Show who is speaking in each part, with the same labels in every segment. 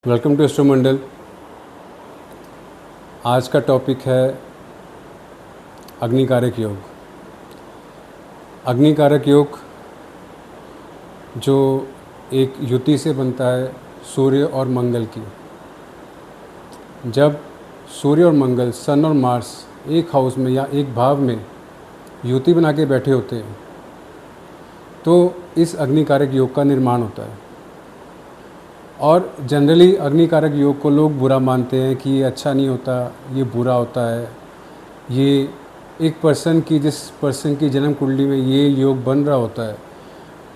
Speaker 1: Welcome to एस्ट्रोमंडल। आज का topic है अग्निकारक योग। अग्निकारक योग जो एक युति से बनता है सूर्य और मंगल की। जब सूर्य और मंगल, सन और मार्स एक हाउस में या एक भाव में युति बना के बैठे होते हैं तो इस अग्निकारक योग का निर्माण होता है। और जनरली अग्निकारक योग को लोग बुरा मानते हैं कि ये अच्छा नहीं होता, ये बुरा होता है। ये एक पर्सन की, जिस पर्सन की जन्म कुंडली में ये योग बन रहा होता है,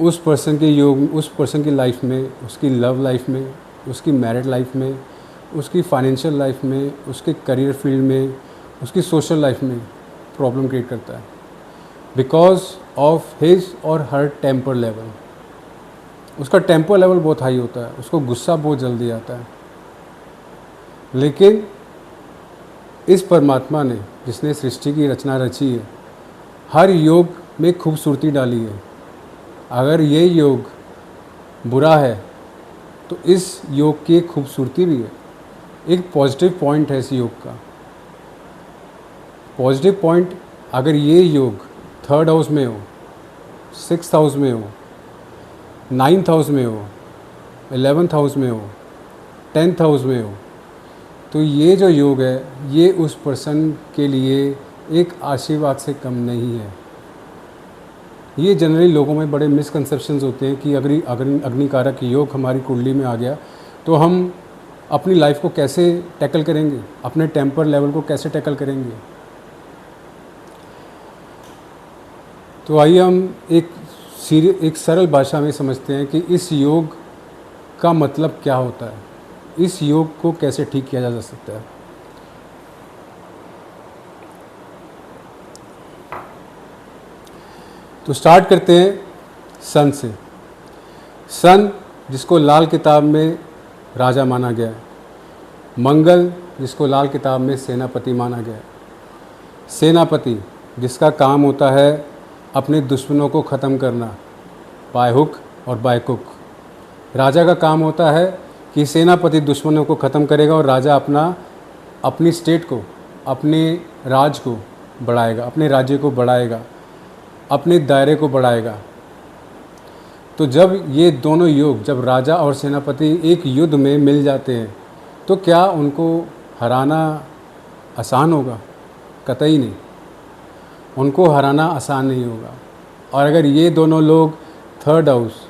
Speaker 1: उस पर्सन के योग, उस पर्सन की लाइफ में, उसकी लव लाइफ में, उसकी मैरिड लाइफ में, उसकी फाइनेंशियल लाइफ में, उसके करियर फील्ड में, उसकी सोशल लाइफ में प्रॉब्लम क्रिएट करता है बिकॉज ऑफ हिज और हर टेम्पर लेवल। उसका टेम्पर लेवल बहुत हाई होता है, उसको गुस्सा बहुत जल्दी आता है। लेकिन इस परमात्मा ने, जिसने सृष्टि की रचना रची है, हर योग में खूबसूरती डाली है। अगर ये योग बुरा है तो इस योग की एक खूबसूरती भी है, एक पॉजिटिव पॉइंट है इस योग का। पॉजिटिव पॉइंट, अगर ये योग 3rd हाउस में हो, 6th हाउस में हो, 9th हाउस में हो, 11th हाउस में हो, 10th हाउस में हो, तो ये जो योग है ये उस पर्सन के लिए एक आशीर्वाद से कम नहीं है। ये जनरली लोगों में बड़े मिसकंसेप्शंस होते हैं कि अगर अग्निकारक योग हमारी कुंडली में आ गया तो हम अपनी लाइफ को कैसे टैकल करेंगे, अपने टेम्पर लेवल को कैसे टैकल करेंगे। तो आइए हम एक सरल भाषा में समझते हैं कि इस योग का मतलब क्या होता है, इस योग को कैसे ठीक किया जा सकता है। तो स्टार्ट करते हैं सन से। सन, जिसको लाल किताब में राजा माना गया है। मंगल, जिसको लाल किताब में सेनापति माना गया है। सेनापति, जिसका काम होता है अपने दुश्मनों को ख़त्म करना बाय हुक और बाय कुक। राजा का काम होता है कि सेनापति दुश्मनों को ख़त्म करेगा और राजा अपनी स्टेट को, अपने राज को बढ़ाएगा, अपने राज्य को बढ़ाएगा, अपने दायरे को बढ़ाएगा। तो जब ये दोनों योग, जब राजा और सेनापति एक युद्ध में मिल जाते हैं तो क्या उनको हराना आसान होगा? कतई नहीं, उनको हराना आसान नहीं होगा। और अगर ये दोनों लोग 3rd हाउस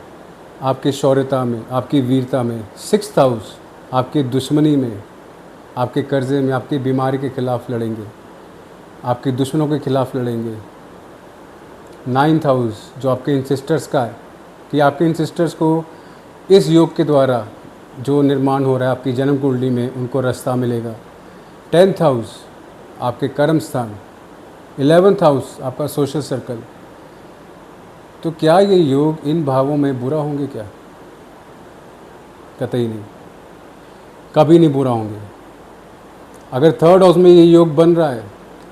Speaker 1: आपके शौर्यता में, आपकी वीरता में, 6th हाउस आपके दुश्मनी में, आपके कर्जे में, आपकी बीमारी के खिलाफ लड़ेंगे, आपके दुश्मनों के खिलाफ लड़ेंगे। 9th हाउस जो आपके इंसिस्टर्स का है, कि आपके इंसिस्टर्स को इस योग के द्वारा जो निर्माण हो रहा है आपकी जन्म कुंडली में, उनको रास्ता मिलेगा। 10th हाउस आपके कर्म स्थान, 11th हाउस आपका सोशल सर्कल। तो क्या ये योग इन भावों में बुरा होंगे क्या? कतई नहीं, कभी नहीं बुरा होंगे। अगर 3rd हाउस में ये योग बन रहा है,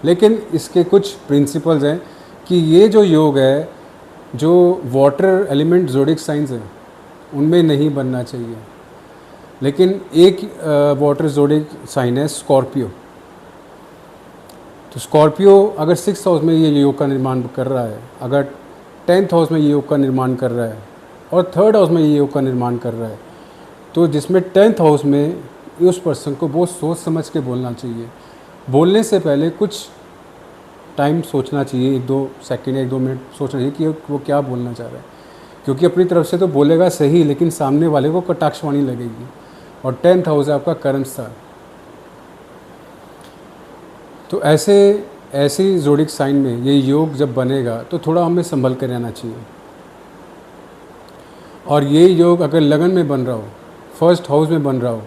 Speaker 1: लेकिन इसके कुछ प्रिंसिपल्स हैं कि ये जो योग है, जो वाटर एलिमेंट ज़ोडिक साइंस है उनमें नहीं बनना चाहिए। लेकिन एक वाटर ज़ोडिक साइन है स्कॉर्पियो। तो स्कॉर्पियो अगर 6th हाउस में ये योग का निर्माण कर रहा है, अगर 10th हाउस में ये योग का निर्माण कर रहा है और 3rd हाउस में ये योग का निर्माण कर रहा है, तो जिसमें 10th हाउस में उस पर्सन को बहुत सोच समझ के बोलना चाहिए। बोलने से पहले कुछ टाइम सोचना चाहिए, 1-2 सेकंड, 1-2 मिनट सोचना चाहिए कि वो क्या बोलना चाह रहा है। क्योंकि अपनी तरफ से तो बोलेगा सही, लेकिन सामने वाले को कटाक्षवाणी लगेगी। और 10th हाउस है आपका कर्म स्थान। तो ऐसी ज़ोडिक साइन में ये योग जब बनेगा तो थोड़ा हमें संभल कर रहना चाहिए। और ये योग अगर लगन में बन रहा हो, 1st हाउस में बन रहा हो,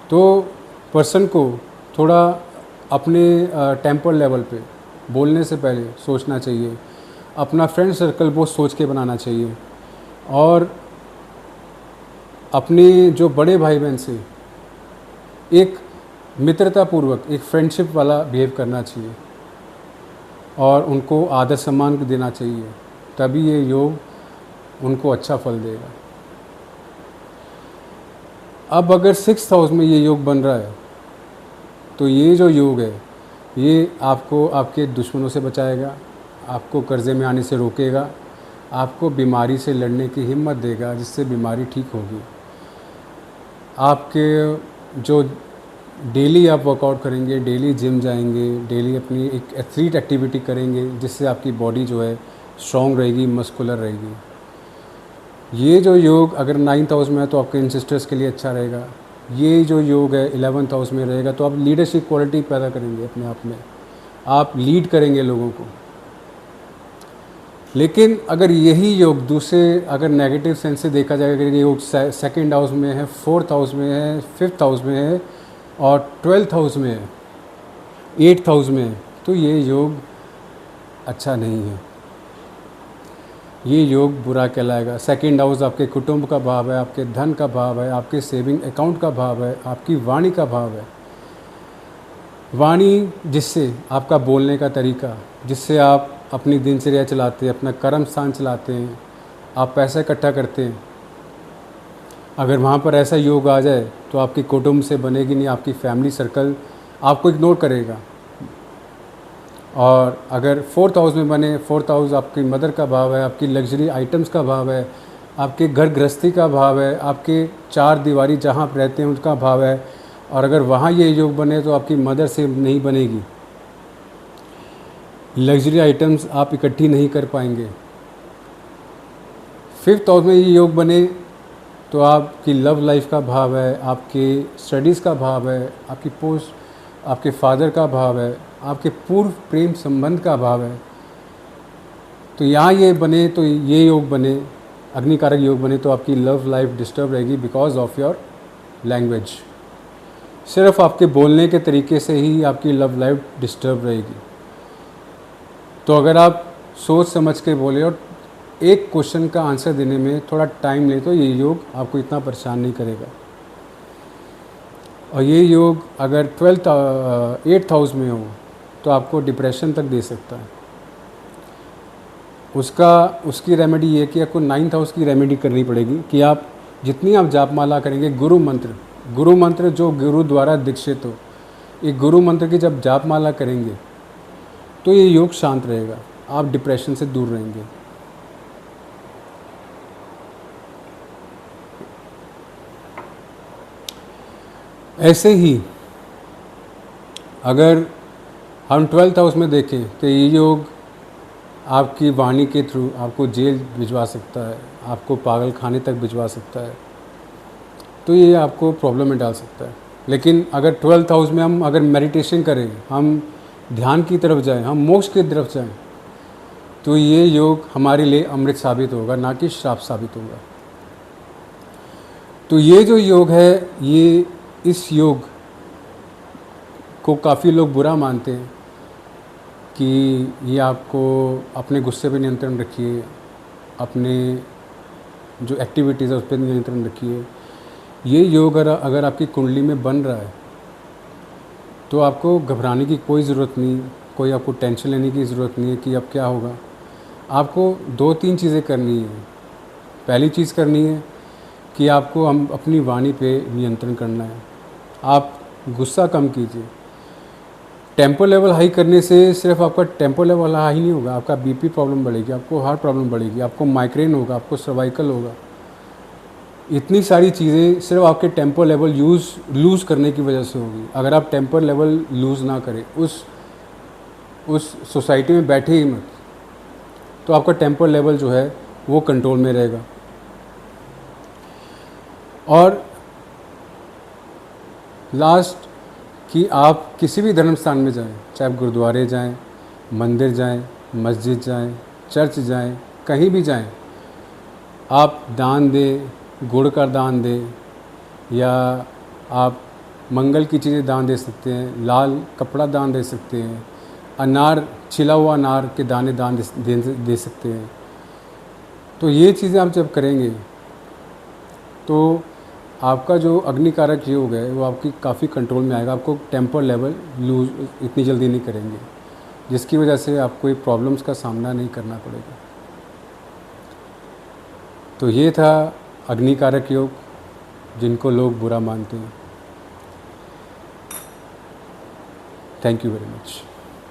Speaker 1: तो पर्सन को थोड़ा अपने टेम्पर लेवल पे बोलने से पहले सोचना चाहिए। अपना फ्रेंड सर्कल बहुत सोच के बनाना चाहिए। और अपने जो बड़े भाई बहन से एक मित्रतापूर्वक, एक फ्रेंडशिप वाला बिहेव करना चाहिए और उनको आदर सम्मान देना चाहिए। तभी ये योग उनको अच्छा फल देगा। अब अगर 6th हाउस में ये योग बन रहा है तो ये जो योग है ये आपको आपके दुश्मनों से बचाएगा, आपको कर्ज़े में आने से रोकेगा, आपको बीमारी से लड़ने की हिम्मत देगा, जिससे बीमारी ठीक होगी। आपके जो डेली आप वर्कआउट करेंगे, डेली जिम जाएंगे, डेली अपनी एक एथलीट एक्टिविटी करेंगे, जिससे आपकी बॉडी जो है स्ट्रॉन्ग रहेगी, मस्कुलर रहेगी। ये जो योग अगर 9th हाउस में है तो आपके एंसेस्टर्स के लिए अच्छा रहेगा। ये जो योग है 11th हाउस में रहेगा तो आप लीडरशिप क्वालिटी पैदा करेंगे अपने आप में, आप लीड करेंगे लोगों को। लेकिन अगर यही योग दूसरे अगर नेगेटिव सेंस से देखा जाएगा कि ये योग 2nd हाउस में है, 4th हाउस में है, 5th हाउस में है और 12th हाउस में है, 8th हाउस में है, तो ये योग अच्छा नहीं है, ये योग बुरा कहलाएगा। 2nd हाउस आपके कुटुंब का भाव है, आपके धन का भाव है, आपके सेविंग अकाउंट का भाव है, आपकी वाणी का भाव है। वाणी जिससे आपका बोलने का तरीका, जिससे आप अपनी दिनचर्या चलाते हैं, अपना कर्म स्थान चलाते हैं, आप पैसा इकट्ठा करते हैं, अगर वहाँ पर ऐसा योग आ जाए तो आपकी कुटुंब से बनेगी नहीं, आपकी फैमिली सर्कल आपको इग्नोर करेगा। और अगर 4th हाउस में बने, 4th हाउस आपकी मदर का भाव है, आपकी लग्जरी आइटम्स का भाव है, आपके घर गृहस्थी का भाव है, आपके 4 दीवारी जहाँ आप रहते हैं उसका भाव है, और अगर वहाँ ये योग बने तो आपकी मदर से नहीं बनेगी, लग्जरी आइटम्स आप इकट्ठी नहीं कर पाएंगे। 5th हाउस में ये योग बने तो आपकी लव लाइफ का भाव है, आपके स्टडीज़ का भाव है, आपकी पोस्ट, आपके फादर का भाव है, आपके पूर्व प्रेम संबंध का भाव है। तो यहाँ ये बने तो ये योग बने, अग्निकारक योग बने तो आपकी लव लाइफ डिस्टर्ब रहेगी बिकॉज ऑफ योर लैंग्वेज। सिर्फ आपके बोलने के तरीके से ही आपकी लव लाइफ डिस्टर्ब रहेगी। तो अगर आप सोच समझ के बोले और एक क्वेश्चन का आंसर देने में थोड़ा टाइम ले तो ये योग आपको इतना परेशान नहीं करेगा। और ये योग अगर 8th हाउस में हो तो आपको डिप्रेशन तक दे सकता है। उसकी रेमेडी ये कि आपको 9th हाउस की रेमेडी करनी पड़ेगी कि आप जितनी आप जापमाला करेंगे, गुरु मंत्र जो गुरु द्वारा दीक्षित हो, एक गुरु मंत्र की जब जापमाला करेंगे तो ये योग शांत रहेगा, आप डिप्रेशन से दूर रहेंगे। ऐसे ही अगर हम 12th हाउस में देखें तो ये योग आपकी वाणी के थ्रू आपको जेल भिजवा सकता है, आपको पागल खाने तक भिजवा सकता है, तो ये आपको प्रॉब्लम में डाल सकता है। लेकिन अगर 12th हाउस में हम अगर मेडिटेशन करें, हम ध्यान की तरफ जाएं, हम मोक्ष की तरफ जाएं, तो ये योग हमारे लिए अमृत साबित होगा, ना कि श्राप साबित होगा। तो ये जो योग है, ये इस योग को काफ़ी लोग बुरा मानते हैं कि ये आपको अपने गुस्से पे नियंत्रण रखिए, अपने जो एक्टिविटीज़ है उस पर नियंत्रण रखिए। ये योग अगर आपकी कुंडली में बन रहा है तो आपको घबराने की कोई ज़रूरत नहीं, कोई आपको टेंशन लेने की ज़रूरत नहीं है कि अब क्या होगा। आपको 2-3 चीज़ें करनी है। पहली चीज़ करनी है कि आपको हम अपनी वाणी पे नियंत्रण करना है। आप गुस्सा कम कीजिए। टेम्पो लेवल हाई करने से सिर्फ आपका टेम्पो लेवल हाई नहीं होगा, आपका बीपी प्रॉब्लम बढ़ेगी, आपको हार्ट प्रॉब्लम बढ़ेगी, आपको माइग्रेन होगा, आपको सर्वाइकल होगा। इतनी सारी चीज़ें सिर्फ आपके टेम्पो लेवल लूज़ करने की वजह से होगी। अगर आप टेम्पो लेवल लूज़ ना करें, उस सोसाइटी में बैठे ही मत, तो आपका टेम्पो लेवल जो है वो कंट्रोल में रहेगा। और लास्ट कि आप किसी भी धर्म स्थान में जाएं, चाहे आप गुरुद्वारे जाएं, मंदिर जाएं, मस्जिद जाएं, चर्च जाएं, कहीं भी जाएं, आप दान दें, गुड़ का दान दें, या आप मंगल की चीज़ें दान दे सकते हैं, लाल कपड़ा दान दे सकते हैं, अनार, छिला हुआ अनार के दाने दान दे सकते हैं। तो ये चीज़ें आप जब करेंगे तो आपका जो अग्निकारक योग है वो आपकी काफ़ी कंट्रोल में आएगा। आपको टेम्पर लेवल लूज इतनी जल्दी नहीं करेंगे, जिसकी वजह से आपको ये प्रॉब्लम्स का सामना नहीं करना पड़ेगा। तो ये था अग्निकारक योग। जिनको लोग बुरा मानते हैं। Thank you very much.